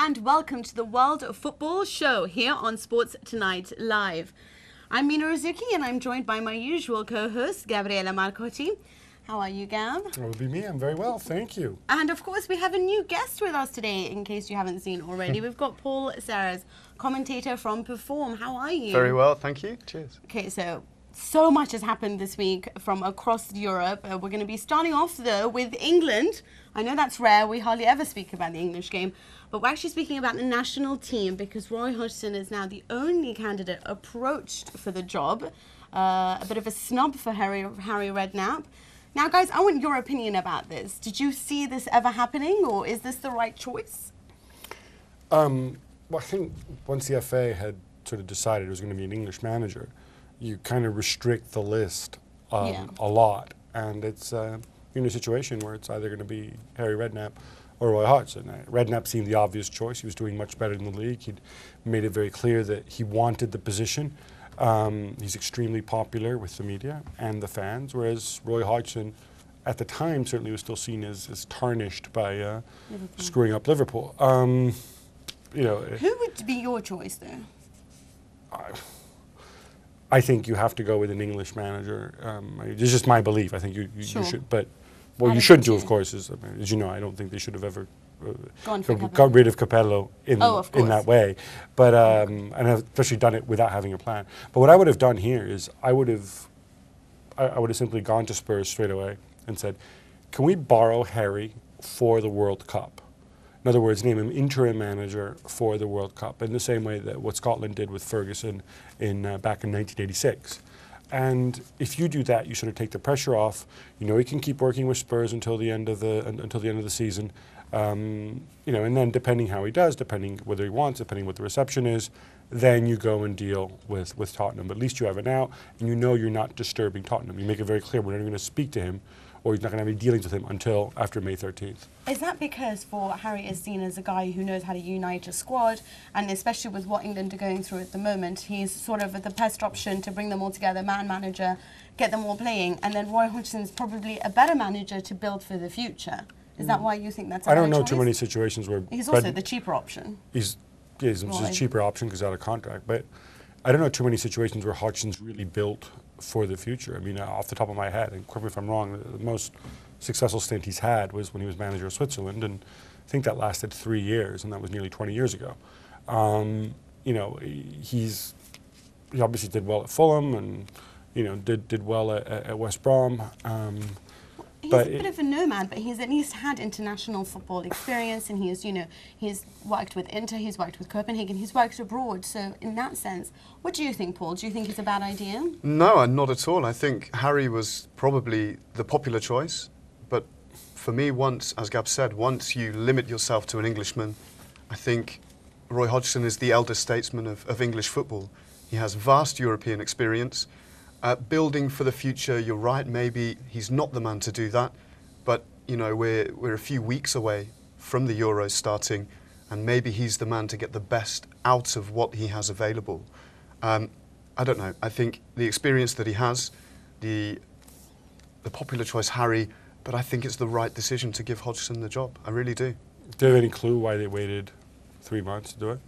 and welcome to the World Football Show here on Sports Tonight Live. I'm Mina Rzouki and I'm joined by my usual co-host, Gabriele Marcotti. How are you, Gab? It would be me. I'm very well, thank you. And of course, we have a new guest with us today, in case you haven't seen already. We've got Paul Serres, commentator from Perform. How are you? Very well, thank you. Cheers. Okay, so much has happened this week from across Europe. We're going to be starting off, though, with England. I know that's rare. We hardly ever speak about the English game. But we're actually speaking about the national team because Roy Hodgson is now the only candidate approached for the job. A bit of a snub for Harry Redknapp. Now, guys, I want your opinion about this. Did you see this ever happening, or is this the right choice? Well, I think once the FA had sort of decided it was going to be an English manager, you kind of restrict the list a lot. And it's in a situation where it's either going to be Harry Redknapp or Roy Hodgson. Redknapp seemed the obvious choice. He was doing much better in the league. He'd made it very clear that he wanted the position. He's extremely popular with the media and the fans, whereas Roy Hodgson, at the time, certainly was still seen as tarnished by screwing up Liverpool. You know, who would be your choice, though? I think you have to go with an English manager. It's just my belief. I think you should, but what you should do, of course, is, as you know, I don't think they should have ever got rid of Capello in that way, but and have especially done it without having a plan. But what I would have done here is I would have simply gone to Spurs straight away and said, can we borrow Harry for the World Cup? In other words, name him interim manager for the World Cup in the same way that what Scotland did with Ferguson back in 1986. And if you do that, you sort of take the pressure off. You know, he can keep working with Spurs until the end of the season. You know, and then depending how he does, depending whether he wants, depending what the reception is, then you go and deal with Tottenham. But at least you have it now, and you know you're not disturbing Tottenham. You make it very clear we're not going to speak to him, or he's not going to have any dealings with him until after May 13th. Is that because for Harry is seen as a guy who knows how to unite a squad, and especially with what England are going through at the moment, he's sort of the best option to bring them all together, man manager, get them all playing, and then Roy Hodgson's probably a better manager to build for the future? Is that why you think that's a I don't know choice? Too many situations where... He's also the cheaper option. He's a cheaper option because he's out of contract, but I don't know too many situations where Hodgson's really built for the future. I mean, off the top of my head, and correct me if I'm wrong, the most successful stint he's had was when he was manager of Switzerland, and I think that lasted 3 years, and that was nearly 20 years ago. You know, he obviously did well at Fulham, and you know, did well at West Brom. He's a bit of a nomad, but he's at least had international football experience, and he's worked with Inter, he's worked with Copenhagen, he's worked abroad. So in that sense, what do you think, Paul? Do you think it's a bad idea? No, not at all. I think Harry was probably the popular choice, but for me, as Gab said, once you limit yourself to an Englishman, I think Roy Hodgson is the elder statesman of English football. He has vast European experience. Building for the future, you're right, maybe he's not the man to do that, but you know, we're a few weeks away from the Euros starting, and maybe he's the man to get the best out of what he has available. I don't know, I think the experience that he has, the popular choice Harry, but I think it's the right decision to give Hodgson the job, I really do. Do you have any clue why they waited 3 months to do it?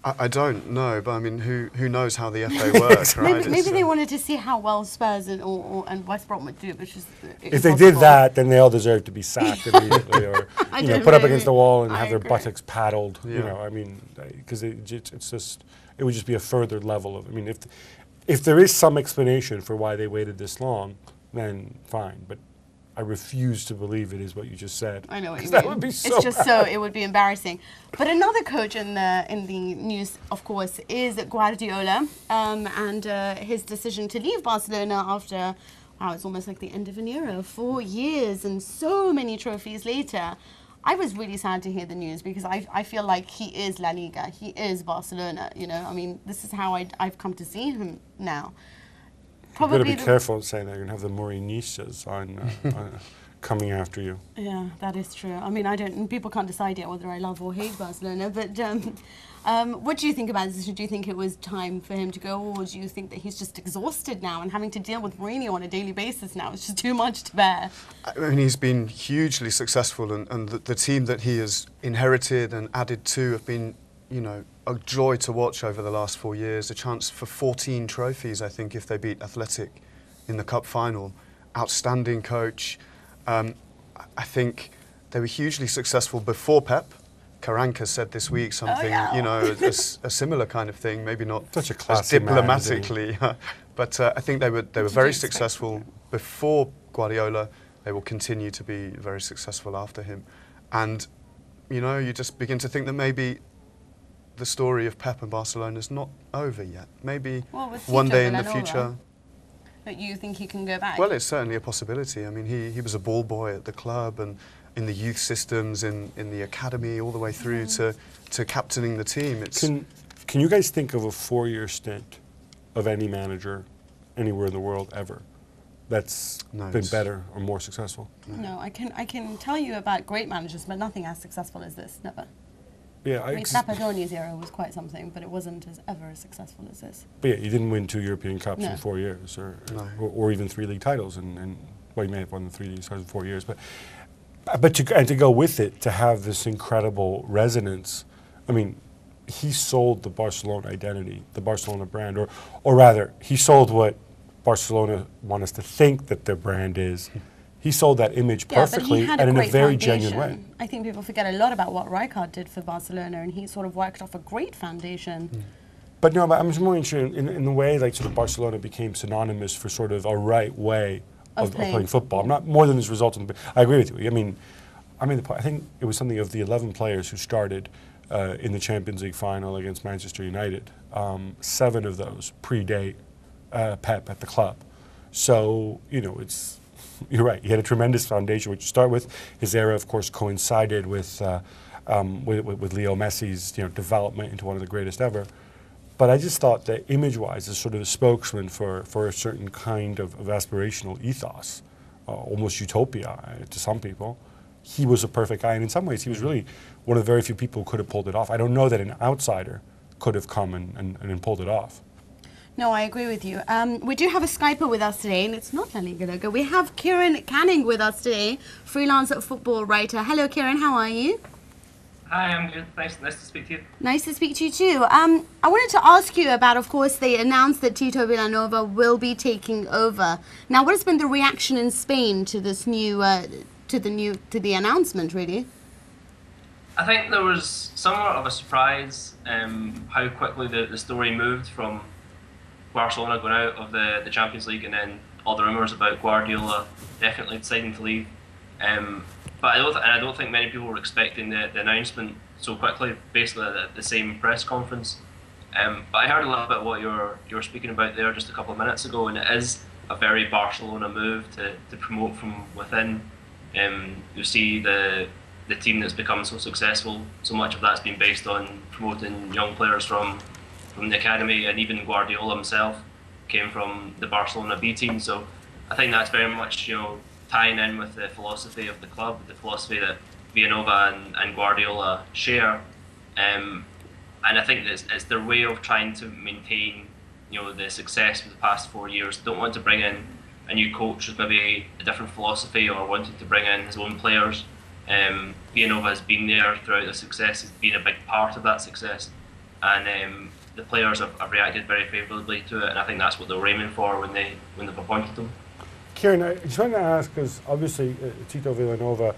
I don't know, but I mean, who knows how the FA works, right? Maybe they wanted to see how well Spurs and West Brom would do, which is if they did that, then they all deserve to be sacked immediately, or put up against the wall and have their buttocks paddled. Yeah. You know, I mean, because it would just be a further level of. I mean, if there is some explanation for why they waited this long, then fine. But I refuse to believe it is what you just said. I know what you mean. That would be so It's just bad. so, it would be embarrassing. But another coach in the news, of course, is Guardiola, and his decision to leave Barcelona after, wow, it's almost like the end of an era, 4 years and so many trophies later. I was really sad to hear the news because I feel like he is La Liga, he is Barcelona, you know. I mean, this is how I've come to see him now. You've got to be careful saying that. You're going to have the Morinistas on coming after you. Yeah, that is true. I mean, people can't decide yet whether I love or hate Barcelona, but what do you think about this? Do you think it was time for him to go, or do you think that he's just exhausted now and having to deal with Mourinho on a daily basis now? It's just too much to bear. I mean, he's been hugely successful, and the team that he has inherited and added to have been, you know, a joy to watch over the last 4 years. A chance for 14 trophies, I think, if they beat Athletic in the cup final. Outstanding coach. I think they were hugely successful before Pep. Karanka said this week something, you know, a similar kind of thing, maybe not such a as diplomatically, but I think they were very successful before Guardiola. They will continue to be very successful after him, and you know, you just begin to think that maybe the story of Pep and Barcelona is not over yet. Maybe one day in the future. But you think he can go back? Well, it's certainly a possibility. I mean, he was a ball boy at the club and in the youth systems, in the academy, all the way through to captaining the team. Can you guys think of a 4-year stint of any manager anywhere in the world ever that's been better or more successful? No, I can tell you about great managers, but nothing as successful as this. Never. Yeah, I mean, Stramaccioni's era was quite something, but it wasn't ever as successul as this. But yeah, you didn't win 2 European Cups in 4 years, or even 3 league titles, and well, you may have won the 3 league titles in 4 years, but to go with it, to have this incredible resonance. I mean, he sold the Barcelona identity, the Barcelona brand, or rather, he sold what Barcelona want us to think that their brand is. He sold that image perfectly and in a very genuine way. I think people forget a lot about what Rijkaard did for Barcelona, and he sort of worked off a great foundation. But no, but I'm just more interested in the way like sort of Barcelona became synonymous for sort of a right way of playing football. I'm not more than this result. I agree with you. I mean, I think it was something of the 11 players who started in the Champions League final against Manchester United. 7 of those predate Pep at the club. So, you know, you're right. He had a tremendous foundation, which you start with. His era, of course, coincided with Leo Messi's development into one of the greatest ever. But I just thought that image-wise, as sort of a spokesman for a certain kind of aspirational ethos, almost utopia to some people, he was a perfect guy. And in some ways, he was really one of the very few people who could have pulled it off. I don't know that an outsider could have come and pulled it off. No, I agree with you. We do have a Skyper with us today, and it's not La Liga logo. We have Kieran Canning with us today, freelance football writer. Hello, Kieran. How are you? Hi, I'm good. Nice to speak to you. Nice to speak to you too. I wanted to ask you about, of course, they announced that Tito Vilanova will be taking over. Now, what has been the reaction in Spain to this new, to the announcement, really? I think there was somewhat of a surprise how quickly the story moved from Barcelona going out of the Champions League, and then all the rumours about Guardiola definitely deciding to leave. But I don't think many people were expecting the announcement so quickly, basically at the same press conference. But I heard a little bit what you were speaking about there just a couple of minutes ago, and it is a very Barcelona move to promote from within. You see the team that's become so successful, so much of that's been based on promoting young players from the academy, and even Guardiola himself came from the Barcelona B team. So I think that's very much tying in with the philosophy of the club, the philosophy that Vilanova and Guardiola share. And I think it's their way of trying to maintain the success of the past 4 years. They don't want to bring in a new coach with maybe a different philosophy or wanting to bring in his own players. Vilanova has been there throughout the success, has been a big part of that success, and the players have reacted very favourably to it, and I think that's what they were aiming for when they've appointed them. Kieran, I just wanted to ask, because obviously Tito Vilanova,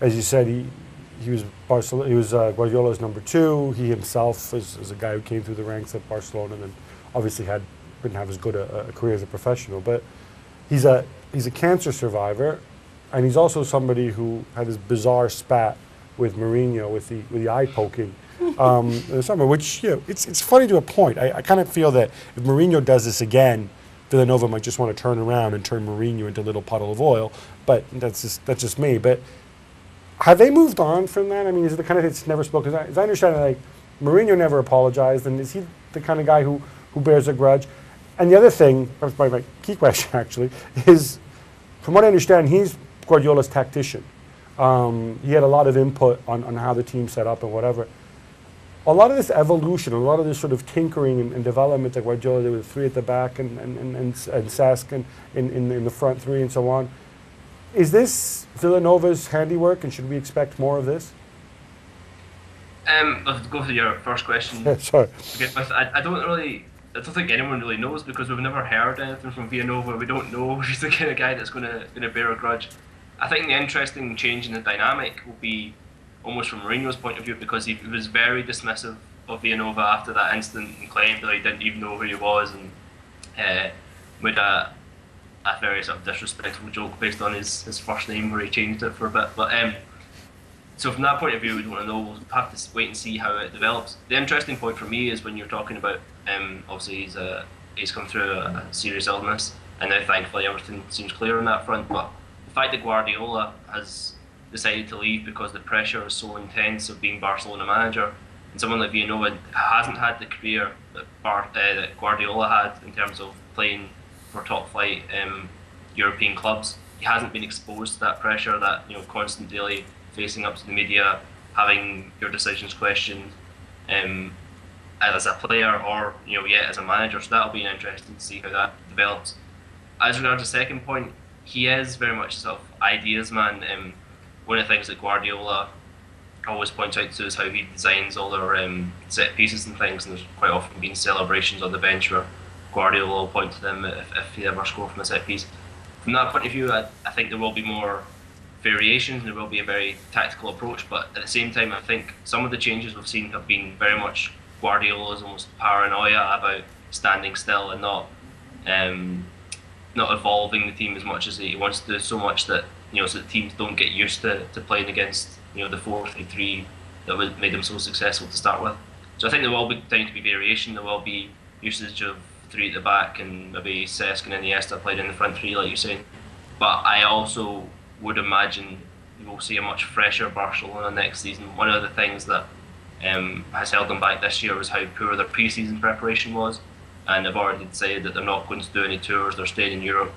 as you said, he was Guardiola's number 2. He himself is a guy who came through the ranks at Barcelona and obviously didn't have as good a career as a professional. But he's a cancer survivor, and he's also somebody who had this bizarre spat with Mourinho with the eye poking. In the summer, which it's funny to a point. I kind of feel that if Mourinho does this again, Vilanova might just want to turn around and turn Mourinho into a little puddle of oil. But that's just me. But have they moved on from that? I mean, is it the kind of thing that's never spoken? As I understand it, like Mourinho never apologized, and is he the kind of guy who bears a grudge? And the other thing, that's my key question actually, is from what I understand, he's Guardiola's tactician. He had a lot of input on how the team set up and whatever. A lot of this evolution, a lot of this sort of tinkering and development that Guardiola did with 3 at the back and Sask in the front 3 and so on, is this Villanova's handiwork, and should we expect more of this? I'll go for your first question. Sorry. I don't think anyone really knows, because we've never heard anything from Villanova. We don't know if he's the kind of guy that's going to bear a grudge. I think the interesting change in the dynamic will be almost from Mourinho's point of view, because he was very dismissive of Villanova after that incident and claimed that he didn't even know who he was, and made a very sort of disrespectful joke based on his first name, where he changed it for a bit. But so from that point of view, we don't know. We'll have to wait and see how it develops. The interesting point for me is when you're talking about obviously he's come through a serious illness, and now thankfully everything seems clear on that front. But the fact that Guardiola has decided to leave because the pressure is so intense of being Barcelona manager, and someone like Villanova hasn't had the career that Guardiola had in terms of playing for top flight European clubs. He hasn't been exposed to that pressure, that constant daily facing up to the media, having your decisions questioned as a player or as a manager. So that'll be interesting to see how that develops. As regards the second point, he is very much sort of ideas man. One of the things that Guardiola always points out to is how he designs all their set pieces and things, and there's quite often been celebrations on the bench where Guardiola will point to them if they ever score from a set piece. From that point of view, I think there will be more variations and there will be a very tactical approach, but at the same time I think some of the changes we've seen have been very much Guardiola's almost paranoia about standing still and not evolving the team as much as he wants to do, so much that so that teams don't get used to playing against the 4-3-3 that made them so successful to start with. So I think there will be time to be variation. There will be usage of 3 at the back, and maybe Cesc and Iniesta played in the front 3 like you're saying. But I also would imagine we'll see a much fresher Barcelona next season. One of the things that has held them back this year was how poor their pre-season preparation was, and they've already decided that they're not going to do any tours. They're staying in Europe,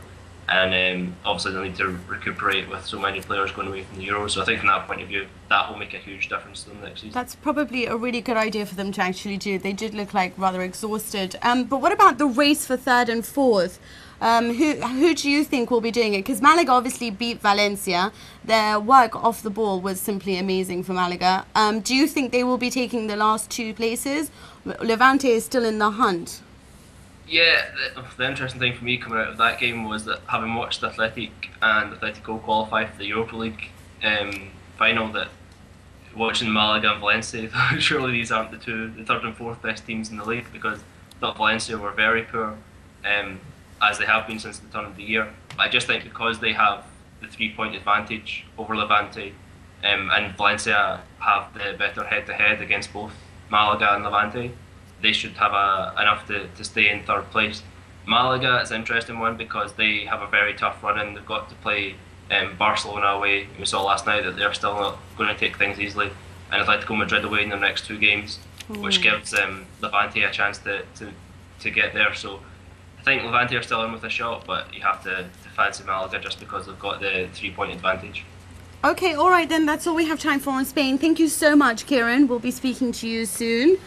and obviously they'll need to recuperate with so many players going away from the Euros. So I think from that point of view, that will make a huge difference to them next season. That's probably a really good idea for them to actually do. They did look like rather exhausted. But what about the race for 3rd and 4th? Who do you think will be doing it? Because Malaga obviously beat Valencia. Their work off the ball was simply amazing for Malaga. Do you think they will be taking the last 2 places? Levante is still in the hunt. Yeah, the interesting thing for me coming out of that game was that having watched Athletic and Atletico qualify for the Europa League final, that watching Malaga and Valencia, surely these aren't the 3rd and 4th best teams in the league, because I thought Valencia were very poor, as they have been since the turn of the year. But I just think because they have the 3-point advantage over Levante, and Valencia have the better head-to-head against both Malaga and Levante, they should have enough to stay in 3rd place. Malaga is an interesting one because they have a very tough run in. They've got to play Barcelona away. We saw last night that they're still not going to take things easily, and Atletico Madrid away in their next 2 games, which gives Levante a chance to get there. So I think Levante are still in with a shot, but you have to fancy Malaga just because they've got the 3-point advantage. Okay, all right then, that's all we have time for on Spain. Thank you so much, Kieran. We'll be speaking to you soon.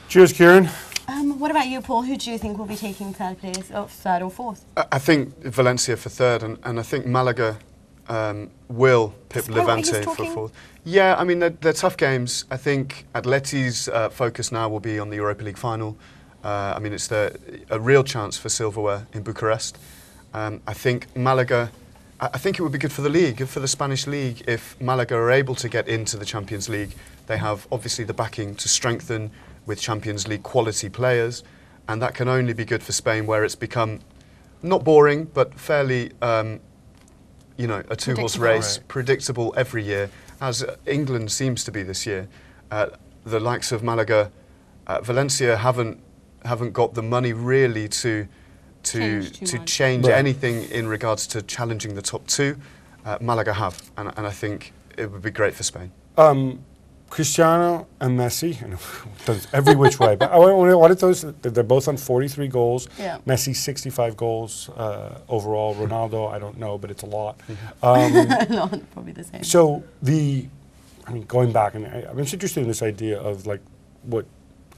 Cheers, Kieran. What about you, Paul? Who do you think will be taking 3rd place, or 3rd or 4th? I think Valencia for 3rd, and I think Malaga will pip Levante for 4th. Yeah, I mean, they're tough games. I think Atleti's focus now will be on the Europa League final. I mean, it's a real chance for silverware in Bucharest. I think Malaga, I think it would be good for the league, good for the Spanish league, if Malaga are able to get into the Champions League. They have obviously the backing to strengthen with Champions League quality players, and that can only be good for Spain, where it's become not boring, but fairly, a 2-horse race, predictable every year, as England seems to be this year. The likes of Malaga, Valencia haven't got the money really to change anything in regards to challenging the top 2. Malaga have, and I think it would be great for Spain. Cristiano and Messi, and does every which way. But I wanted those. They're both on 43 goals. Yeah. Messi 65 goals overall. Ronaldo, I don't know, but it's a lot. A lot, probably the same. So going back, and I'm just interested in this idea of like what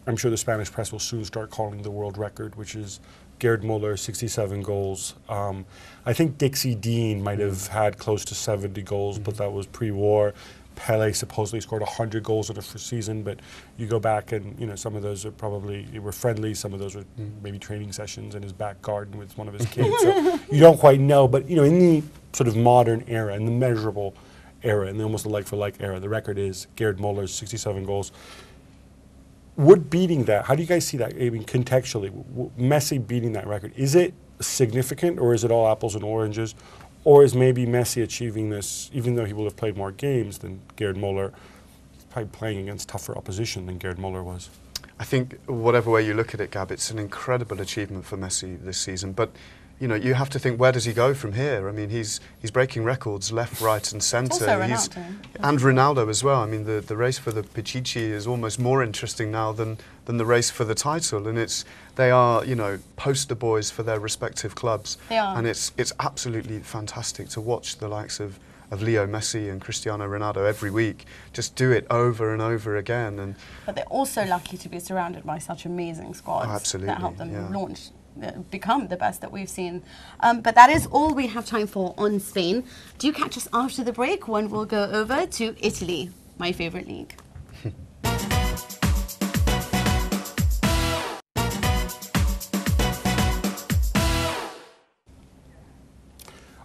I'm sure the Spanish press will soon start calling the world record, which is Gerd Muller, 67 goals. I think Dixie Dean might have had close to 70 goals, but that was pre-war. Pele supposedly scored 100 goals in a season, but you go back and some of those were friendly, some of those were maybe training sessions in his back garden with one of his kids. So you don't quite know, but in the sort of modern era, in the measurable era, and almost the like-for-like era, the record is Gerd Muller's 67 goals. Would beating that, how do you guys see that? I mean, contextually, Messi beating that record, is it significant, or is it all apples and oranges? Or is maybe Messi achieving this, even though he will have played more games than Gerd Muller, he's probably playing against tougher opposition than Gerd Muller was? I think whatever way you look at it, Gab, it's an incredible achievement for Messi this season. But you have to think, where does he go from here? I mean, he's breaking records left, right, and centre. And Ronaldo as well. I mean, the race for the Pichichi is almost more interesting now than the race for the title. And they are poster boys for their respective clubs. They are. And it's absolutely fantastic to watch the likes of Leo Messi and Cristiano Ronaldo every week just do it over and over again. But they're also lucky to be surrounded by such amazing squads that help them become the best that we've seen. But that is all we have time for on Spain. Do catch us after the break when we'll go over to Italy, my favourite league.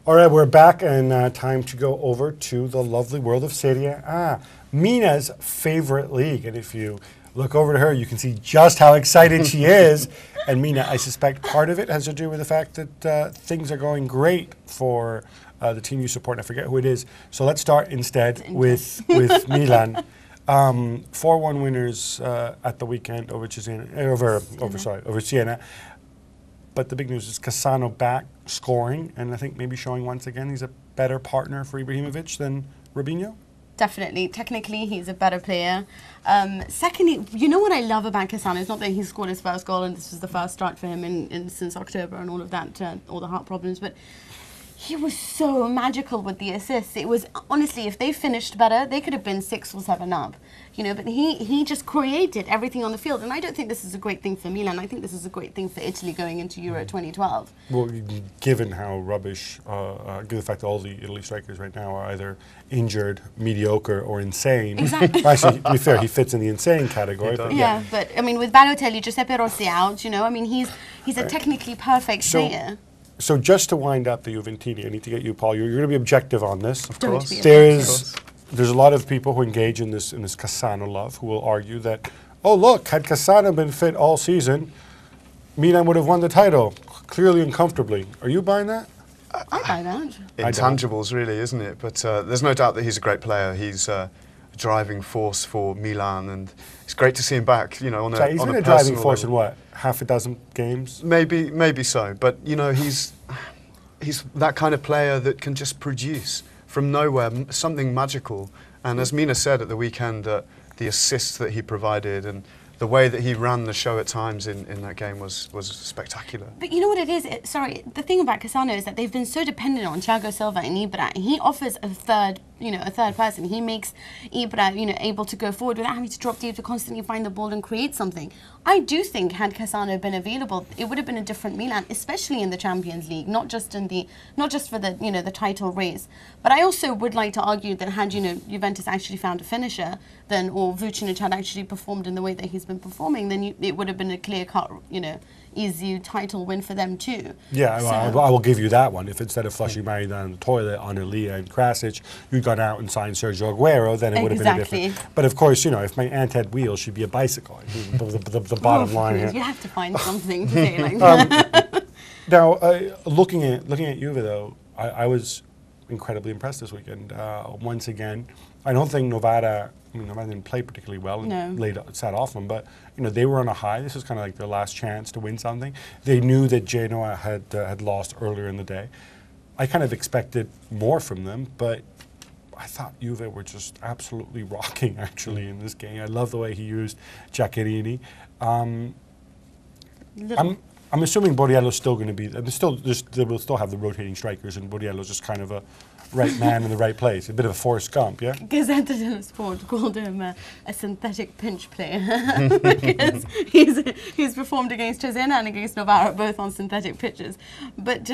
All right, we're back, and time to go over to the lovely world of Serie. Mina's favorite league. And if you look over to her, you can see just how excited she is. And Mina, I suspect part of it has to do with the fact that things are going great for the team you support. And I forget who it is. So let's start instead with Milan. 4-1 winners at the weekend over Siena. But the big news is Cassano back scoring, and I think maybe showing once again he's a better partner for Ibrahimovic than Robinho. Definitely. Technically, he's a better player. Secondly, you know what I love about Cassano? It's not that he scored his first goal and this was the first start for him since October and all of that, all the heart problems, but he was so magical with the assists. It was, honestly, if they finished better, they could have been 6 or 7 up. But he just created everything on the field. And I don't think this is a great thing for Milan. I think this is a great thing for Italy going into Euro 2012. Well, given how rubbish, given the fact that all the Italy strikers right now are either injured, mediocre, or insane. Exactly. Actually, to be fair, he fits in the insane category. But yeah, but I mean, with Balotelli, Giuseppe Rossi out, I mean, he's a technically perfect player. So just to wind up the Juventini, I need to get you, Paul. You're going to be objective on this. Of course. There's a lot of people who engage in this Cassano love who will argue that, oh look, had Cassano been fit all season, Milan would have won the title clearly and comfortably. Are you buying that? I buy that. Intangibles, really, isn't it? But there's no doubt that he's a great player. He's a driving force for Milan, and it's great to see him back. He's been a driving force in what, half a dozen games? Maybe so. But he's that kind of player that can just produce from nowhere, something magical. And as Mina said at the weekend, the assists that he provided and the way that he ran the show at times in that game was spectacular. But you know what it is? The thing about Cassano is that they've been so dependent on Thiago Silva and Ibra. He offers a third person. He makes Ibra, able to go forward without having to drop deep to constantly find the ball and create something. I do think had Cassano been available, it would have been a different Milan, especially in the Champions League, not just for the the title race. But I also would like to argue that had Juventus actually found a finisher, or Vucinic had actually performed in the way that he's been performing, then it would have been a clear-cut, easy title win for them too. Yeah, so I will give you that one. If instead of flushing Mari down the toilet on Elia and Krasic, you'd gone out and signed Sergio Aguero, then it would have been a different. But of course, if my aunt had wheels, she'd be a bicycle. The bottom line here. You have to find something to say like that. Now, looking at Juve though, I was incredibly impressed this weekend. Once again, I don't think Novara didn't play particularly well and sat off them, but they were on a high. This was kind of like their last chance to win something. They knew that Genoa had lost earlier in the day. I kind of expected more from them, but I thought Juve were just absolutely rocking, actually, in this game. I love the way he used Giaccherini. I'm assuming Borriello's still going to be. They will still have the rotating strikers, and Borriello's just kind of a right man in the right place. A bit of a Forrest Gump, yeah? Gazzetta dello Sport called him a synthetic pinch player because he's performed against Cesena and against Novara, both on synthetic pitches. But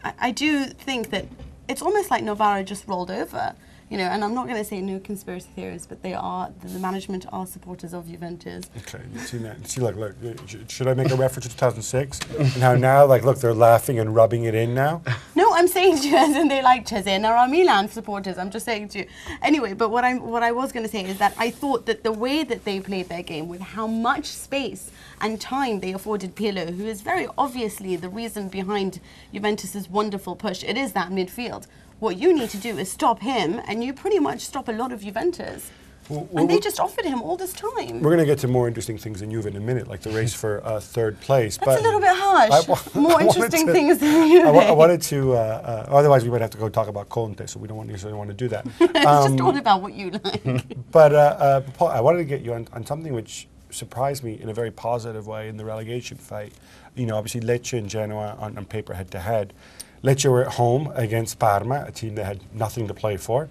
I do think that it's almost like Novara just rolled over. You know, and I'm not going to say no conspiracy theories, but they are, the management are supporters of Juventus. Okay, you see that? See, look, should I make a reference to 2006? And now, like, look, they're laughing and rubbing it in now? No, I'm saying to you, as in they like Cesena or Milan supporters. I'm just saying to you. Anyway, but what I was going to say is that I thought that the way that they played their game, with how much space and time they afforded Pirlo, who is very obviously the reason behind Juventus's wonderful push, it is that midfield. What you need to do is stop him, and you pretty much stop a lot of Juventus. And they just offered him all this time. We're going to get to more interesting things in Juve in a minute, like the race for third place. That's a little bit harsh. More interesting things than Juve. I wanted to, otherwise we might have to go talk about Conte, so we don't necessarily want to do that. It's just all about what you like. But Paul, I wanted to get you on something which surprised me in a very positive way in the relegation fight. You know, obviously Lecce and Genoa on paper head-to-head. Lecce were at home against Parma, a team that had nothing to play for.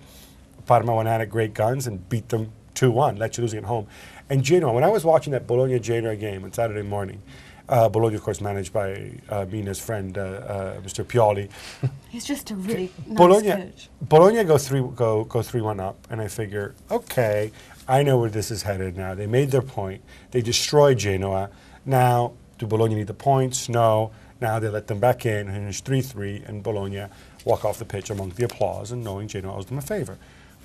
Parma went out at great guns and beat them 2-1, Lecce losing at home. And Genoa, when I was watching that Bologna-Genoa game on Saturday morning, Bologna, of course, managed by Mina's friend, Mr. Pioli. He's just a really nice coach. Bologna go 3-1 up, and I figure, okay, I know where this is headed now. They made their point. They destroyed Genoa. Now, do Bologna need the points? No. Now they let them back in, and finish 3-3, and Bologna walk off the pitch among the applause and knowing Genoa owes them a favor.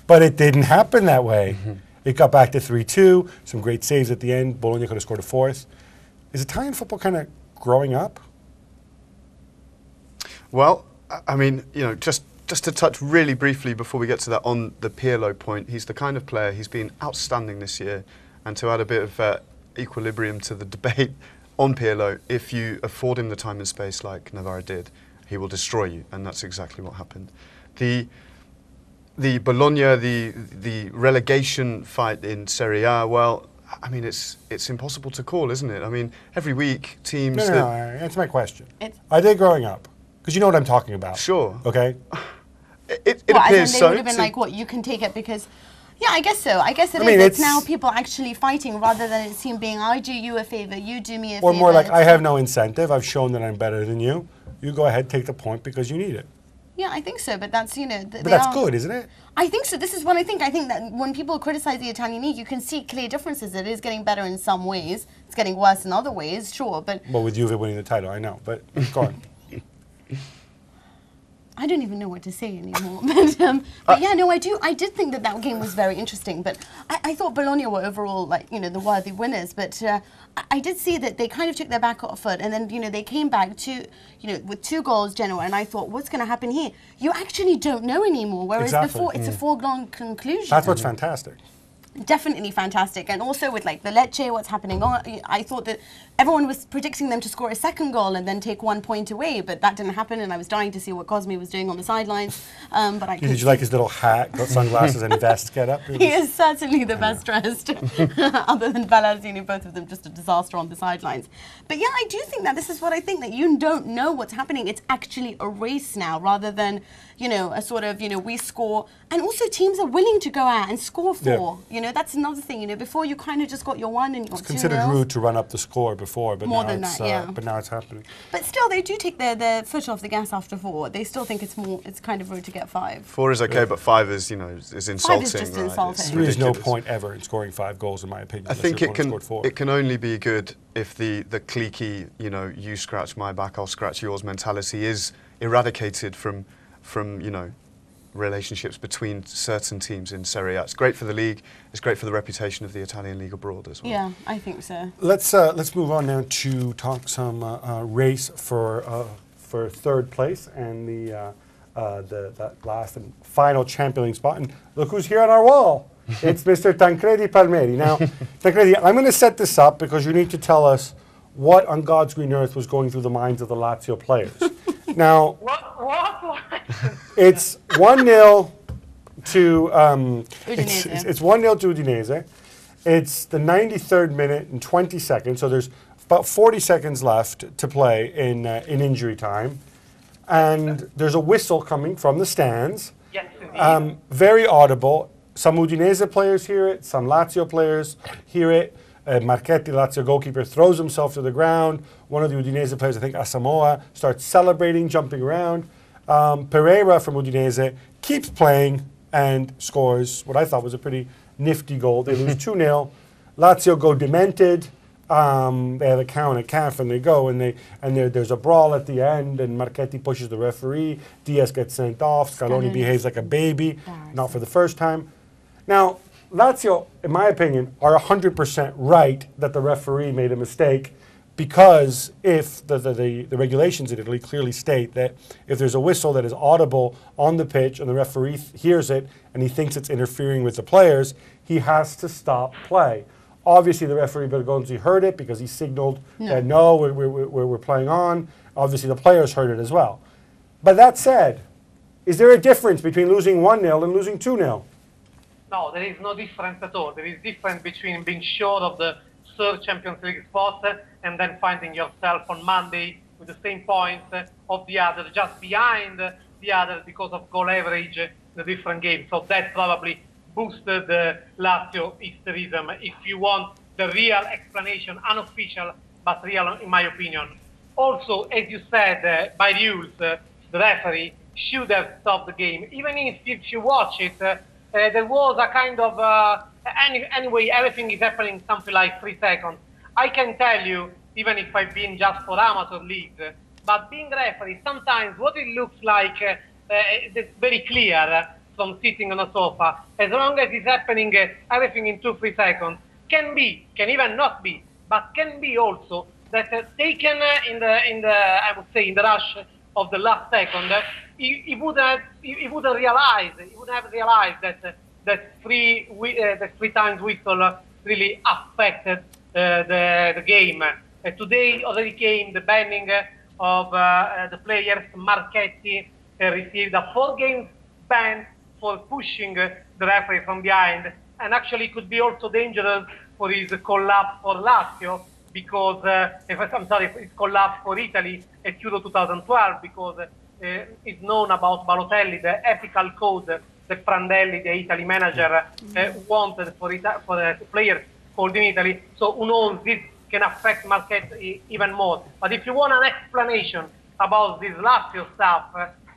But it didn't happen that way. It got back to 3-2, some great saves at the end. Bologna could have scored a fourth. Is Italian football kind of growing up? Well, I mean, you know, just to touch really briefly before we get to that on the Pirlo point, he's the kind of player, he's been outstanding this year, and to add a bit of equilibrium to the debate, on Pirlo, if you afford him the time and space like Navarra did, he will destroy you, and that's exactly what happened. The Bologna, the relegation fight in Serie A, well, I mean, it's impossible to call, isn't it? I mean, every week teams... No, that's my question. Are they growing up? Because you know what I'm talking about. Sure. Okay? It appears so. They would have been like, what, you can take it because... Yeah, I guess so. I guess it's now people actually fighting rather than it seem being, I do you a favor, you do me a favor. Or more like, I have no incentive, I've shown that I'm better than you. You go ahead, take the point because you need it. Yeah, I think so, but that's, you know... But that's good, isn't it? I think so. This is what I think. I think that when people criticize the Italian league, you can see clear differences. It is getting better in some ways. It's getting worse in other ways, sure, but... Well, with Juve winning the title, I know, but go on. I don't even know what to say anymore. But yeah, no, I did think that game was very interesting. But I thought Bologna were overall, like, you know, the worthy winners. But I did see that they kind of took their back foot, and then, you know, they came back with 2 goals, Genoa, and I thought, what's going to happen here? You actually don't know anymore. Whereas before, it's a foregone conclusion. That's what's fantastic. Definitely fantastic. And also with like the Lecce, what's happening on, I thought that everyone was predicting them to score a second goal and then take 1 point away, but that didn't happen, and I was dying to see what Cosme was doing on the sidelines. But I Did you like his little hat, got sunglasses and vest get up? He is certainly the best dressed, other than Ballazzini, both of them just a disaster on the sidelines. But yeah, I do think that this is what I think, that you don't know what's happening. It's actually a race now rather than, you know, a sort of, you know, we score, and also teams are willing to go out and score 4. You know, that's another thing. You know, before you kind of just got your 1 and you got 2 It's considered rude to run up the score before, but but now it's happening. But still, they do take their foot off the gas after 4. They still think it's kind of rude to get 5. 4 is okay, but 5 is, you know, is insulting. 5 is just insulting. There is no point ever in scoring 5 goals, in my opinion. I think it can only be good if the cliquey, you know, you scratch my back, I'll scratch yours mentality is eradicated from you know, relationships between certain teams in Serie A. It's great for the league. It's great for the reputation of the Italian league abroad as well. Yeah, I think so. Let's move on now to talk some race for third place and the last and final Champions League spot. And look who's here on our wall. It's Mr. Tancredi Palmieri. Now, Tancredi, I'm going to set this up because you need to tell us what on God's green earth was going through the minds of the Lazio players. Now, it's 1-0 to Udinese. it's 1-0 to Udinese. It's the 93rd minute and 20 seconds, so there's about 40 seconds left to play in injury time. And there's a whistle coming from the stands. Yes, indeed. Very audible. Some Udinese players hear it, some Lazio players hear it. Marcotti, Lazio goalkeeper, throws himself to the ground. One of the Udinese players, I think Asamoah, starts celebrating, jumping around. Pereira from Udinese keeps playing and scores what I thought was a pretty nifty goal. They lose 2-0. Lazio go demented. They have a count at calf and they go and there's a brawl at the end and Marcotti pushes the referee. Diaz gets sent off. Scaloni behaves like a baby, not for the first time. Now, Lazio, in my opinion, are 100% right that the referee made a mistake, because if the regulations in Italy clearly state that if there's a whistle that is audible on the pitch and the referee hears it and he thinks it's interfering with the players, he has to stop play. Obviously, the referee Bergonzi heard it because he signaled that no, we're playing on. Obviously, the players heard it as well. But that said, is there a difference between losing 1-0 and losing 2-0? No, there is no difference at all. There is difference between being sure of the third Champions League spot and then finding yourself on Monday with the same points of the other, just behind the other because of goal average in the different games. So that probably boosted the Lazio hysterism, if you want the real explanation, unofficial, but real in my opinion. Also, as you said, by rules, the referee should have stopped the game. Even if you watch it, there was a kind of, anyway, everything is happening something like 3 seconds. I can tell you, even if I've been just for amateur leagues, but being referee, sometimes what it looks like, it's very clear from sitting on a sofa, as long as it's happening, everything in 2-3 seconds, can even not be, but can be also that taken in the I would say in the rush of the last second, he wouldn't have realized that three times whistle really affected the game. Today already came the banning of the players. Marcotti received a 4-game ban for pushing the referee from behind, and actually could be also dangerous for his collapse for Lazio, because his collapse for Italy at Euro 2012, because it's known about Balotelli, the ethical code that Prandelli, the Italy manager, wanted for the players called in Italy. So who knows, this can affect Marcotti even more. But if you want an explanation about this Lazio stuff,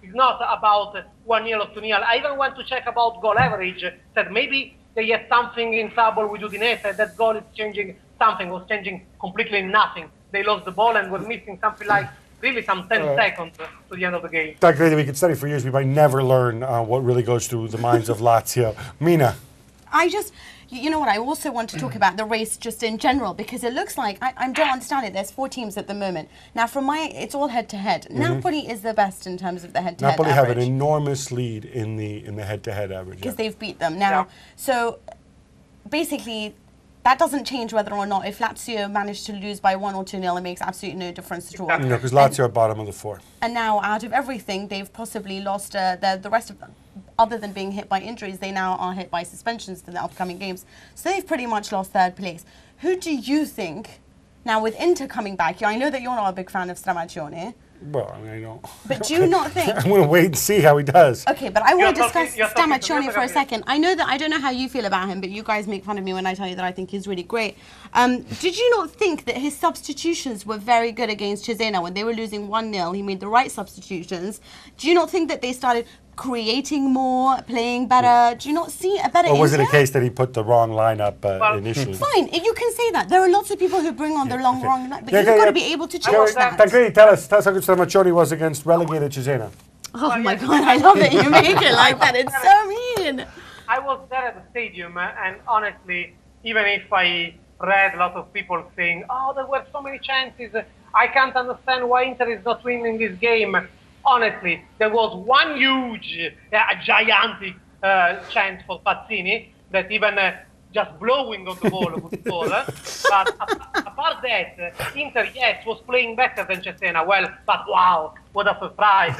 it's not about 1-0 or 2-0. I even went to check about goal average, said maybe they had something in trouble with Udinese, that goal is changing something, was changing completely nothing. They lost the ball and were missing something like really some 10 seconds to the end of the game. Gabriele, we could study for years, we might never learn what really goes through the minds of Lazio. Mina? You know what, I also want to talk about the race just in general, because it looks like, I don't understand it, there's 4 teams at the moment. Now, it's all head-to-head. Napoli is the best in terms of the head-to-head Napoli average. have an enormous lead in the head-to-head average. Because they've beat them. Now, so basically, that doesn't change whether or not, if Lazio managed to lose by 1 or 2-0, it makes absolutely no difference at all. No, because Lazio are bottom of the 4. And now, out of everything, they've possibly lost the rest of them. Other than being hit by injuries, they now are hit by suspensions to the upcoming games. So they've pretty much lost 3rd place. Who do you think, now with Inter coming back, I know that you're not a big fan of Stramaccioni. Well, I mean, I don't. But do you not think... I'm going to wait and see how he does. Okay, but I want to discuss Stramaccioni for a second. I don't know how you feel about him, but you guys make fun of me when I tell you that I think he's really great. Did you not think that his substitutions were very good against Cesena when they were losing 1-0? He made the right substitutions. Do you not think that they started creating more, playing better? Do you not see a better Or was it Inter? a case that he put the wrong lineup initially? Fine, you can say that. There are lots of people who bring on the wrong lineup, but you've got to be able to change that. Tancredi, tell us how good Stramaccioni was against relegated Cesena. Oh my God, I love that you make it like that. It's so mean. I was there at the stadium, and honestly, even if I read a lot of people saying, oh, there were so many chances, I can't understand why Inter is not winning this game. Honestly, there was one huge, gigantic chance for Pazzini that even just blowing on the ball would score. But apart that, Inter, yes, was playing better than Cesena. Well, but wow, what a surprise.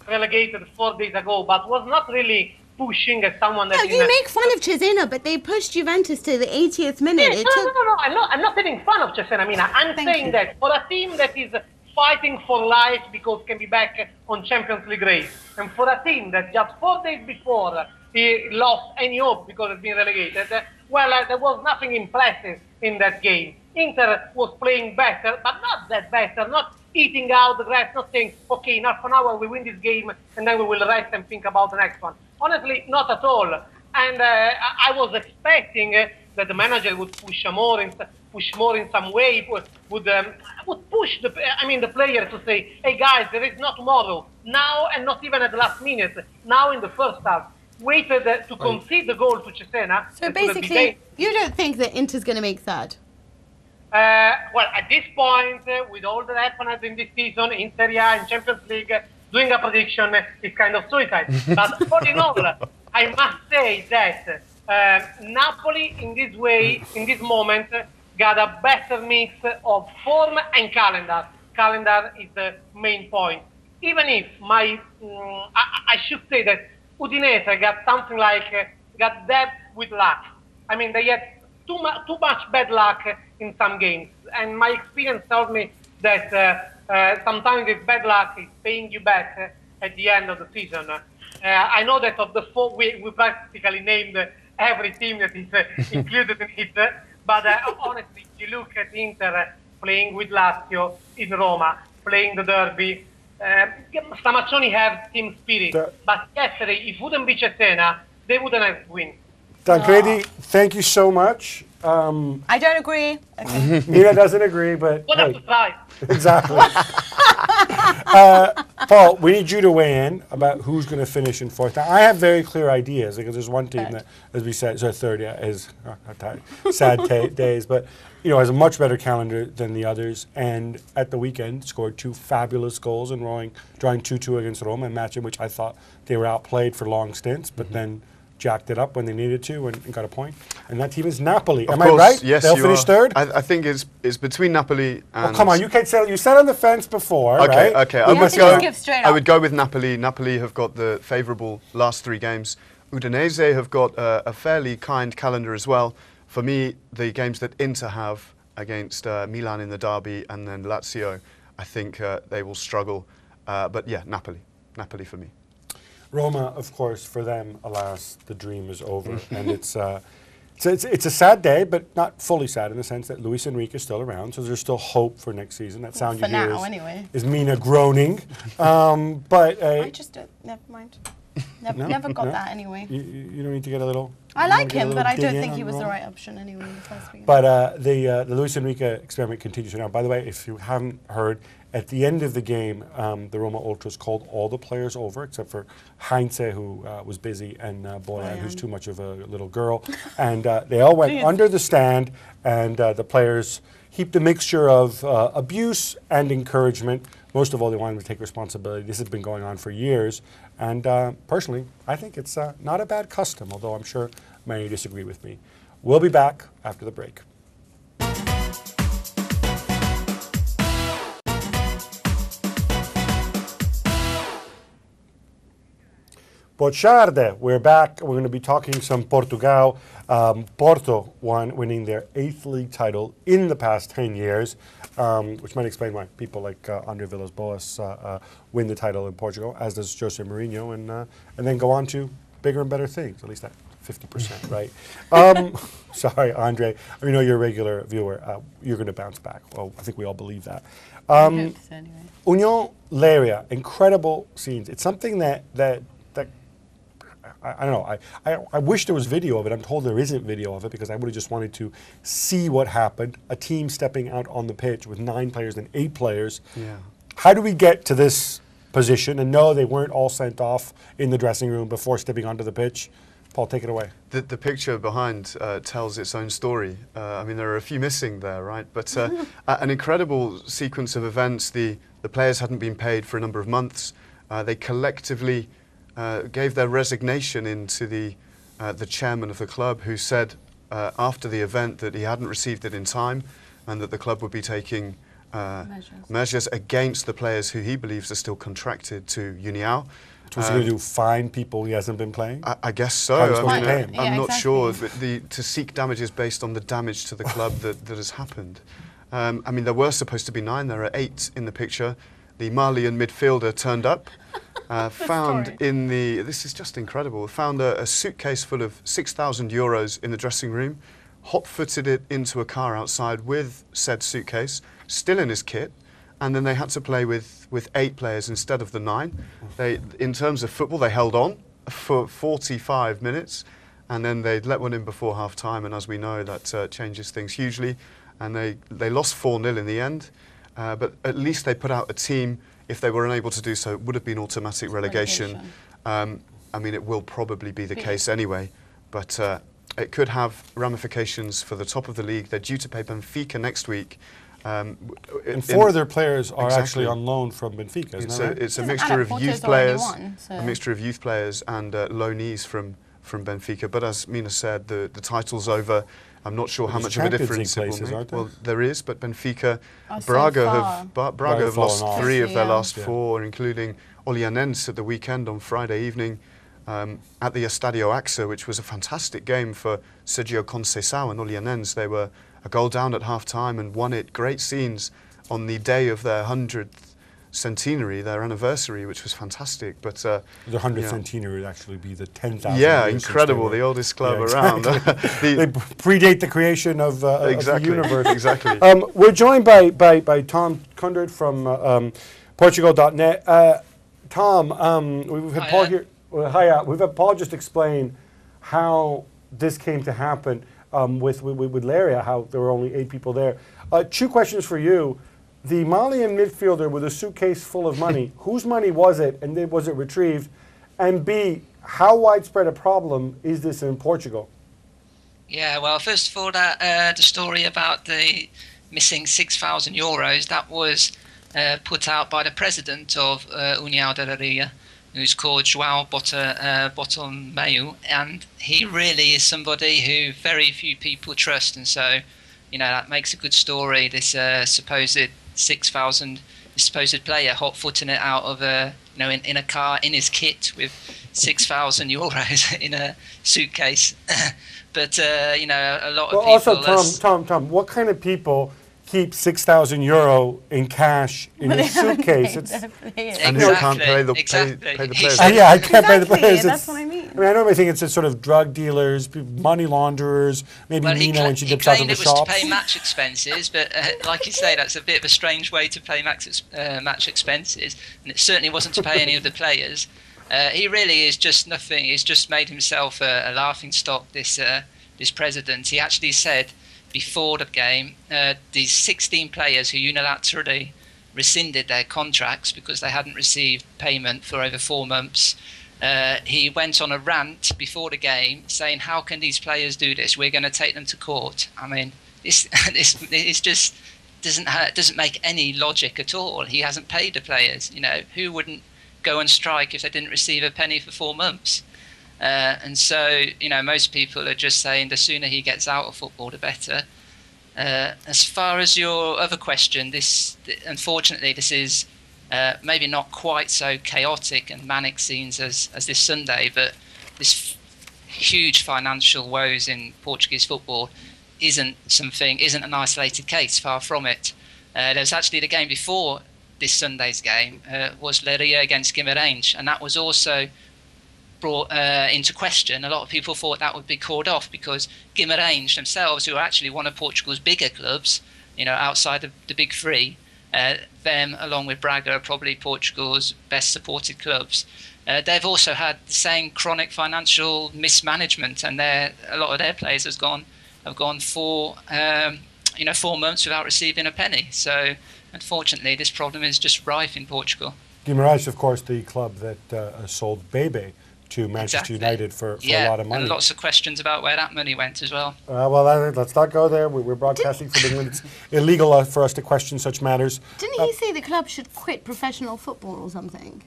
relegated 4 days ago, but was not really pushing as someone that... No, you make fun of Cesena, but they pushed Juventus to the 80th minute. Yes, no. I'm not making fun of Cesena, Mina. I'm saying that for a team that is fighting for life because can be back on Champions League race, and for a team that just 4 days before he lost any hope because it's been relegated, there was nothing impressive in that game. Inter was playing better, but not that better, not eating out the grass, not saying, okay, in half an hour we win this game and then we will rest and think about the next one. Honestly, not at all. And I was expecting that the manager would push more in some way, would push the player to say, hey guys, there is no tomorrow, now, and not even at the last minute, now in the first half. Waited to concede the goal to Cesena. So basically, you don't think that Inter's going to make third? Well, at this point, with all that happened in this season, in Serie A, in Champions League, doing a prediction is kind of suicide. But all in all, I must say that Napoli, in this moment, got a better mix of form and calendar. Calendar is the main point. Even if I should say that Udinese got something like, got depth with luck. I mean, they had too much bad luck in some games. And my experience tells me that sometimes this bad luck is paying you back at the end of the season. I know that of the four, we practically named every team that is included in it. But honestly, you look at Inter playing with Lazio in Roma, playing the derby. Stramaccioni have team spirit, but yesterday, if it wouldn't be Cesena, they wouldn't have win. Tancredi, thank you so much. I don't agree. Okay. Mina doesn't agree, but What have to try? Exactly. Paul, we need you to weigh in about who's going to finish in fourth. Now, I have very clear ideas because there's one team that, as we said, so third, is sad days, but has a much better calendar than the others. And at the weekend, scored 2 fabulous goals and drawing 2-2 against Roma, a match in which I thought they were outplayed for long stints, but then jacked it up when they needed to and got a point. And that team is Napoli. Am I right? Yes, they'll finish third? I think it's between Napoli and... Oh, come on, you can't say... You sat on the fence before, right? Okay. I would go with Napoli. Napoli have got the favourable last 3 games. Udinese have got a fairly kind calendar as well. For me, the games that Inter have against Milan in the derby and then Lazio, I think they will struggle. But yeah, Napoli. Napoli for me. Roma, of course, for them, alas, the dream is over. And it's a sad day, but not fully sad in the sense that Luis Enrique is still around, so there's still hope for next season. That sound you hear is Mina groaning. But I just never mind. Never got that anyway. You don't need to get a little... I like him, but I don't think he was the right option anyway in the first week. But the Luis Enrique experiment continues now. By the way, if you haven't heard, at the end of the game, the Roma Ultras called all the players over, except for Heinze, who was busy, and Boyan, who's too much of a little girl. And they all went under the stand, and the players heaped a mixture of abuse and encouragement. Most of all, they wanted to take responsibility. This has been going on for years. And personally, I think it's not a bad custom, although I'm sure many disagree with me. We'll be back after the break. Bocciarde, we're back. We're going to be talking some Portugal. Porto winning their 8th league title in the past 10 years, which might explain why people like Andre Villas-Boas win the title in Portugal, as does Jose Mourinho, and then go on to bigger and better things, at least that 50%, right? Sorry, Andre. I know you're a regular viewer. You're going to bounce back. Well, I think we all believe that. I hope so, anyway. Uniao Leiria, incredible scenes. It's something that I don't know. I wish there was video of it. I'm told there isn't video of it because I would have just wanted to see what happened. A team stepping out on the pitch with 9 players and 8 players. Yeah. How do we get to this position? And no, they weren't all sent off in the dressing room before stepping onto the pitch. Paul, take it away. The picture behind tells its own story. I mean, there are a few missing there, right? But an incredible sequence of events. The players hadn't been paid for a number of months. They collectively gave their resignation into the chairman of the club, who said after the event that he hadn't received it in time and that the club would be taking measures against the players who he believes are still contracted to Uniao. What's he going to do? Fine people he hasn't been playing? I guess so. How are you supposed to pay him? I'm not sure. To seek damages based on the damage to the club that has happened. I mean, there were supposed to be 9. There are 8 in the picture. The Malian midfielder turned up, found in the... This is just incredible. Found a suitcase full of €6,000 in the dressing room, hot-footed it into a car outside with said suitcase, still in his kit, and then they had to play with 8 players instead of the 9. In terms of football, they held on for 45 minutes, and then they let one in before half-time, and as we know, that changes things hugely, and they lost 4-0 in the end, but at least they put out a team. If they were unable to do so, it would have been automatic relegation. I mean, it will probably be the case anyway, but it could have ramifications for the top of the league. They're due to play Benfica next week. And 4 of their players are actually on loan from Benfica, isn't that right? It's a mixture of youth players, a mixture of youth players and loanees from Benfica. But as Mina said, the title's over. I'm not sure how much of a difference it will make. Well, there is, but Benfica, Braga have lost 3 of their last 4, including Olhanense at the weekend on Friday evening at the Estadio AXA, which was a fantastic game for Sergio Conceição and Olhanense. They were a goal down at half-time and won it. Great scenes on the day of their 100th centenary, their anniversary, which was fantastic. But the 100th centenary would actually be the 10,000. Yeah, incredible, the oldest club around. They predate the creation of the universe. Exactly. We're joined by Tom Kundert from Portugal.net. Tom, we've had Paul here. We've had Paul just explain how this came to happen with Leiria, how there were only 8 people there. 2 questions for you. The Malian midfielder with a suitcase full of money, whose money was it, and then was it retrieved? And B, how widespread a problem is this in Portugal? Yeah, well, first of all, the story about the missing €6,000, that was put out by the president of Uniao Leiria, who's called João Bartomeu, and he really is somebody who very few people trust, and so, you know, that makes a good story. This supposed 6,000 supposed player hot-footing it out of in a car in his kit with €6,000 in a suitcase. But you know, a lot of people. Also, Tom, what kind of people keep €6,000 in cash in a suitcase? And who can't pay the players? Yeah, I can't pay the players. That's what I mean. I mean, I normally think it's sort of drug dealers, money launderers, maybe Mina when she dips out of the shops. He claimed it was to pay match expenses, but like you say, that's a bit of a strange way to pay match expenses, and it certainly wasn't to pay any of the players. He really is just nothing. He's just made himself a laughing stock, this president. He actually said before the game, these 16 players who unilaterally rescinded their contracts because they hadn't received payment for over 4 months. He went on a rant before the game saying, how can these players do this? We're going to take them to court. I mean, this just doesn't make any logic at all. He hasn't paid the players. You know, who wouldn't go on strike if they didn't receive a penny for 4 months? And so, you know, most people are just saying the sooner he gets out of football, the better. As far as your other question, unfortunately, this is maybe not quite so chaotic and manic scenes as this Sunday, but this huge financial woes in Portuguese football isn't an isolated case, far from it. There's actually the game before this Sunday's game was Leiria against Guimarães, and that was also brought into question. A lot of people thought that would be called off because Guimarães themselves, who are actually one of Portugal's bigger clubs, you know, outside of the big 3, them along with Braga are probably Portugal's best supported clubs. They've also had the same chronic financial mismanagement, and a lot of their players have gone 4 months without receiving a penny. So unfortunately, this problem is just rife in Portugal. Guimarães, of course, the club that sold Bebe to Manchester United for a lot of money. And lots of questions about where that money went as well. Well, let's not go there. We're broadcasting from England. It's illegal for us to question such matters. Didn't he say the club should quit professional football or something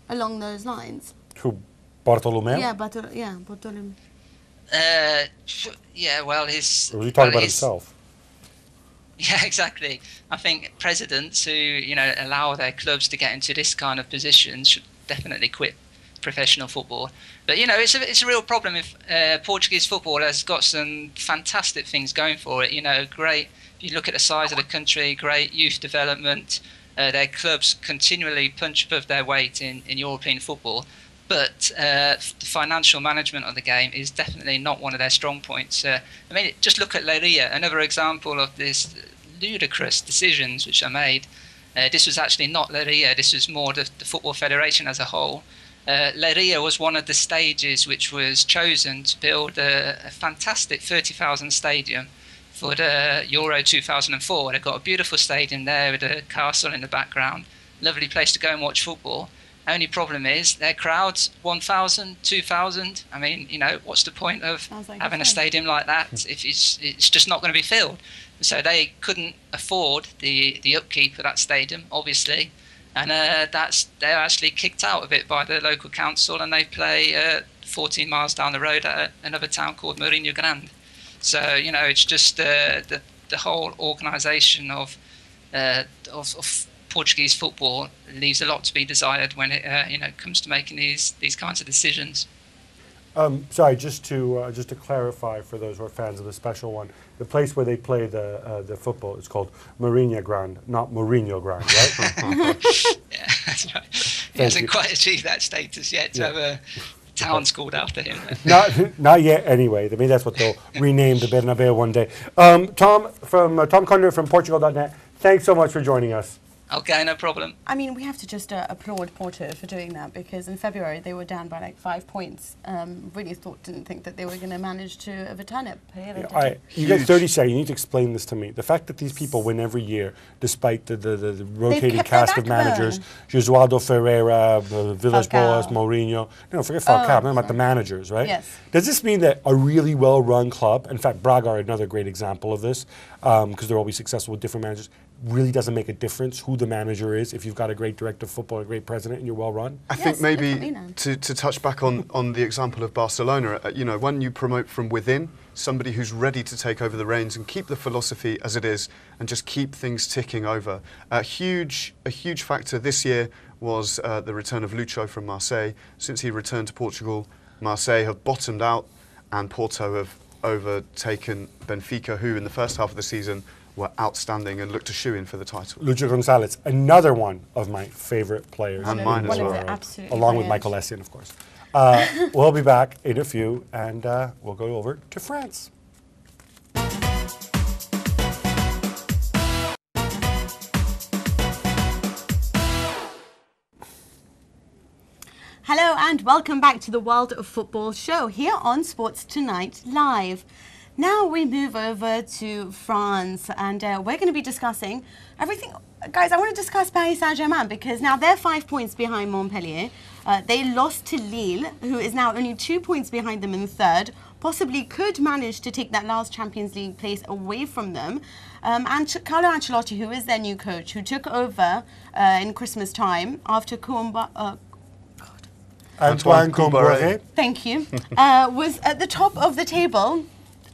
along those lines? Who, Bartolomeu? Yeah, Bartolomeu. Yeah, well, his... Or was he talking about himself? Yeah, exactly. I think presidents who, allow their clubs to get into this kind of position should definitely quit professional football. But, it's a real problem if Portuguese football has got some fantastic things going for it. Great, if you look at the size of the country, great youth development. Their clubs continually punch above their weight in European football. But the financial management of the game is definitely not one of their strong points. Just look at Leiria, another example of this ludicrous decisions which are made. This was actually not Leiria, this was more the Football Federation as a whole. Leiria was one of the stages which was chosen to build a fantastic 30,000 stadium for the Euro 2004. They've got a beautiful stadium there with a castle in the background. Lovely place to go and watch football. Only problem is their crowds 1,000, 2,000. What's the point of having a stadium like that if it's just not going to be filled? So they couldn't afford the upkeep of that stadium, obviously, and they're actually kicked out of it by the local council, and they play 14 miles down the road at another town called Mourinho Grande. So it's just the whole organisation of Portuguese football leaves a lot to be desired when it comes to making these kinds of decisions. Sorry, just to clarify for those who are fans of the special one, the place where they play the football is called Mourinho Grande, not Mourinho Grande, right? Yeah, that's right. He hasn't quite achieved that status yet to have a town's called after him. Not yet, anyway. Maybe that's what they'll rename the Bernabeu one day. Tom Cunder from Portugal.net, thanks so much for joining us. Okay, no problem. We have to just applaud Porto for doing that, because in February they were down by like 5 points. Didn't think that they were going to manage to overturn it. You get 30 seconds. You need to explain this to me. The fact that these people win every year, despite the rotating cast of managers, Josualdo Ferreira, Villas-Boas, Mourinho. No, forget Falcao. I'm talking about the managers, right? Yes. Does this mean that a really well-run club, in fact, Braga are another great example of this, because they're always successful with different managers, really doesn't make a difference who the manager is if you've got a great director of football, a great president, and you're well run? I think maybe to touch back on the example of Barcelona, when you promote from within, somebody who's ready to take over the reins and keep the philosophy as it is and just keep things ticking over. A huge factor this year was the return of Lucho from Marseille. Since he returned to Portugal, Marseille have bottomed out and Porto have overtaken Benfica, who in the first half of the season were outstanding and looked to shoe in for the title. Lucho Gonzalez, another one of my favourite players. And mine as well. Along with Michael Essien, of course. We'll be back in a few, and we'll go over to France. Hello and welcome back to the World of Football show here on Sports Tonight Live. Now we move over to France, and we're going to be discussing everything. Guys, I want to discuss Paris Saint-Germain, because now they're 5 points behind Montpellier. They lost to Lille, who is now only 2 points behind them in third. Possibly could manage to take that last Champions League place away from them. Carlo Ancelotti, who is their new coach, who took over in Christmas time after Antoine Comboiré. Thank you. Was at the top of the table.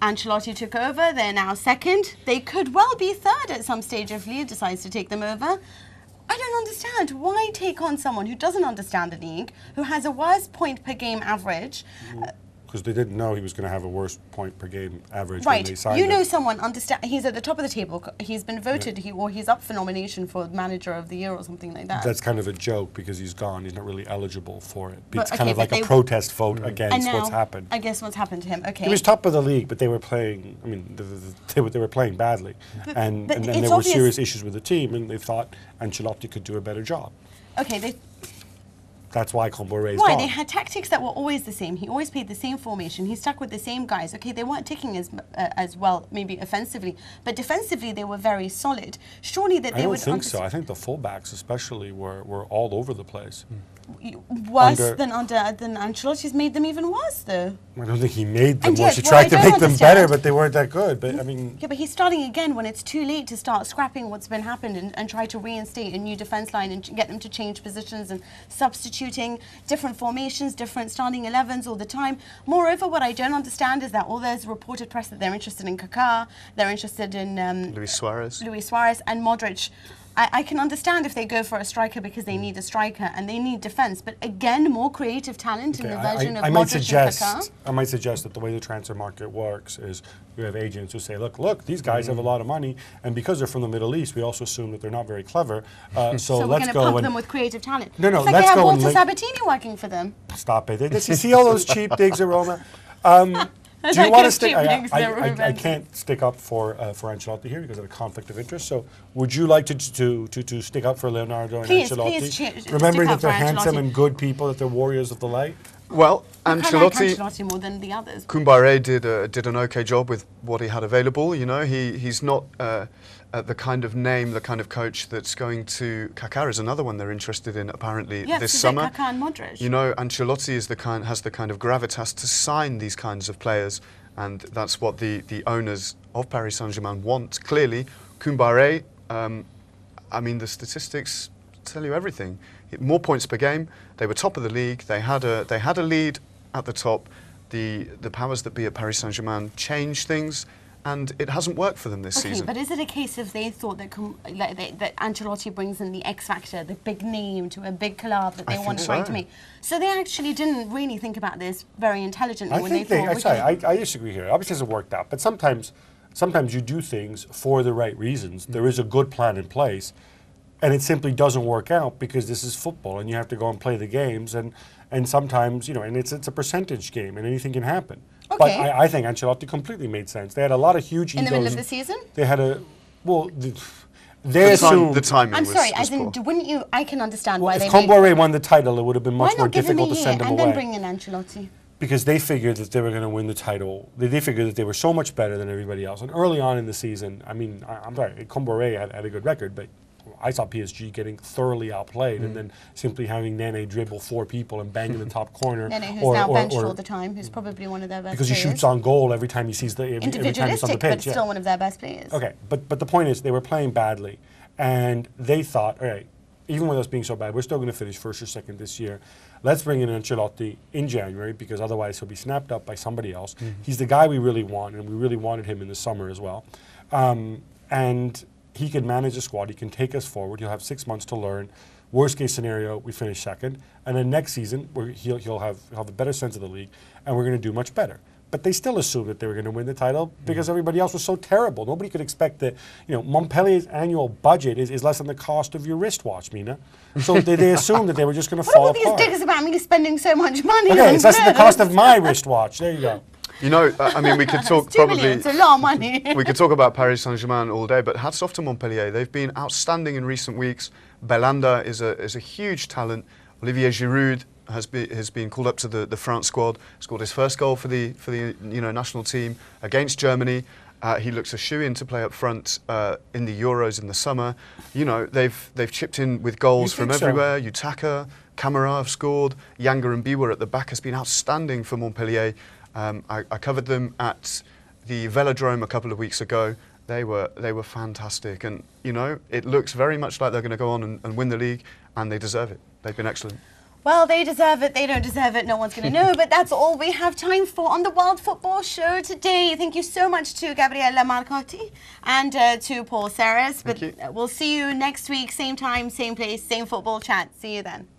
Ancelotti took over. They're now second. They could well be third at some stage if Lille decides to take them over. I don't understand. Why take on someone who doesn't understand the league, who has a worse point per game average? Because they didn't know he was going to have a worse point per game average right. when they signed you know him. Someone understand. He's at the top of the table. He's been voted, or he's up for nomination for Manager of the Year or something like that. That's kind of a joke because he's gone. He's not really eligible for it. It's kind of like a protest vote against what's happened. I guess what's happened to him. Okay. He was top of the league, but they were playing. I mean, they were playing badly, and there were serious issues with the team, and they thought Ancelotti could do a better job. Okay. That's why Comboiré is gone. Why? They had tactics that were always the same. He always played the same formation. He stuck with the same guys. Okay, they weren't ticking as well, maybe offensively, but defensively they were very solid. Surely that they would. I don't think so. I think the fullbacks, especially, were all over the place. Worse than Ancelotti's made them even worse, though. I don't think he made them worse. He tried to make them better, but they weren't that good. But I mean, yeah, but he's starting again when it's too late to start scrapping what's been happened and try to reinstate a new defense line and get them to change positions and substituting different formations, different starting 11s all the time. Moreover, what I don't understand is that all there's reported press that they're interested in Kaká, they're interested in Luis Suarez and Modric. I can understand if they go for a striker because they need a striker and they need defence, but again, more creative talent in the version of Modric and Kaká. I might suggest that the way the transfer market works is you have agents who say, look, these guys have a lot of money, and because they're from the Middle East, we also assume that they're not very clever, so we're let's go go pump and them with creative talent. No, it's like let's they have go Walter and Sabatini working for them. Stop it. You see all those cheap digs at Roma? Do you want to stick? I can't stick up for Ancelotti here because of a conflict of interest. So, would you like to stick up for Leonardo and Ancelotti, remembering that they're handsome and good people, that they're warriors of the light? Well, Ancelotti more than the others. Koundé did an okay job with what he had available. You know, he's not the kind of name, the kind of coach that's going to. Kaká is another one they're interested in apparently this summer. Kaká and Modric. You know, Ancelotti has the kind of gravitas to sign these kinds of players, and that's what the owners of Paris Saint-Germain want. Clearly, Koundé, I mean, the statistics tell you everything. More points per game. They were top of the league. They had a lead at the top. The powers that be at Paris Saint-Germain changed things, and it hasn't worked for them this season. But is it a case of they thought that that Ancelotti brings in the X factor, the big name to a big club that they want to try to make? So they actually didn't really think about this very intelligently when they thought. I disagree here. Obviously, it hasn't worked out, but sometimes you do things for the right reasons. There is a good plan in place. And it simply doesn't work out because this is football, and you have to go and play the games, and sometimes, you know, and it's a percentage game, and anything can happen. Okay. But I think Ancelotti completely made sense. They had a lot of huge egos. In the middle of the season? They had they assumed the timing. I'm sorry, was wouldn't you? I can understand why they. If Koundé won the title, it would have been much more difficult to send him away. And then bring in Ancelotti. Because they figured that they were going to win the title. They figured that they were so much better than everybody else. And early on in the season, I mean, I'm sorry, Koundé had a good record, but I saw PSG getting thoroughly outplayed and then simply having Nene dribble 4 people and bang in the top corner. Nene, who's now benched all the time, who's probably one of their best because players. Because he shoots on goal every time he sees every time he's on the pitch. But still one of their best players. Okay, but the point is they were playing badly, and they thought, all right, even with us being so bad, we're still going to finish first or second this year. Let's bring in Ancelotti in January because otherwise he'll be snapped up by somebody else. He's the guy we really want, and we really wanted him in the summer as well. And he can manage a squad. He can take us forward. He'll have 6 months to learn. Worst case scenario, we finish second, and then next season he'll have a better sense of the league, and we're going to do much better. But they still assumed that they were going to win the title because everybody else was so terrible. Nobody could expect that. You know, Montpellier's annual budget is less than the cost of your wristwatch, Mina. So they assumed that they were just going to fall apart. What are these digs about me spending so much money? Okay, it's less than the cost of my wristwatch. There you go. You know, I mean, we could talk it's a lot of money. We could talk about Paris Saint-Germain all day, but hats off to Montpellier. They've been outstanding in recent weeks. Belanda is a huge talent. Olivier Giroud has been called up to the France squad. Scored his first goal for the national team against Germany. He looks a shoe-in to play up front in the Euros in the summer. You know, they've chipped in with goals from everywhere. So? Utaka, Camara have scored. Yanga and Biwa at the back has been outstanding for Montpellier. I covered them at the Velodrome a couple of weeks ago. They were fantastic, and you know, it looks very much like they're going to go on and win the league, and they deserve it. They've been excellent. Well, they deserve it, they don't deserve it, no one's going to know, but that's all we have time for on the World Football Show today. Thank you so much to Gabriele Marcotti and to Paul Serres, but we'll see you next week, same time, same place, same football chat. See you then.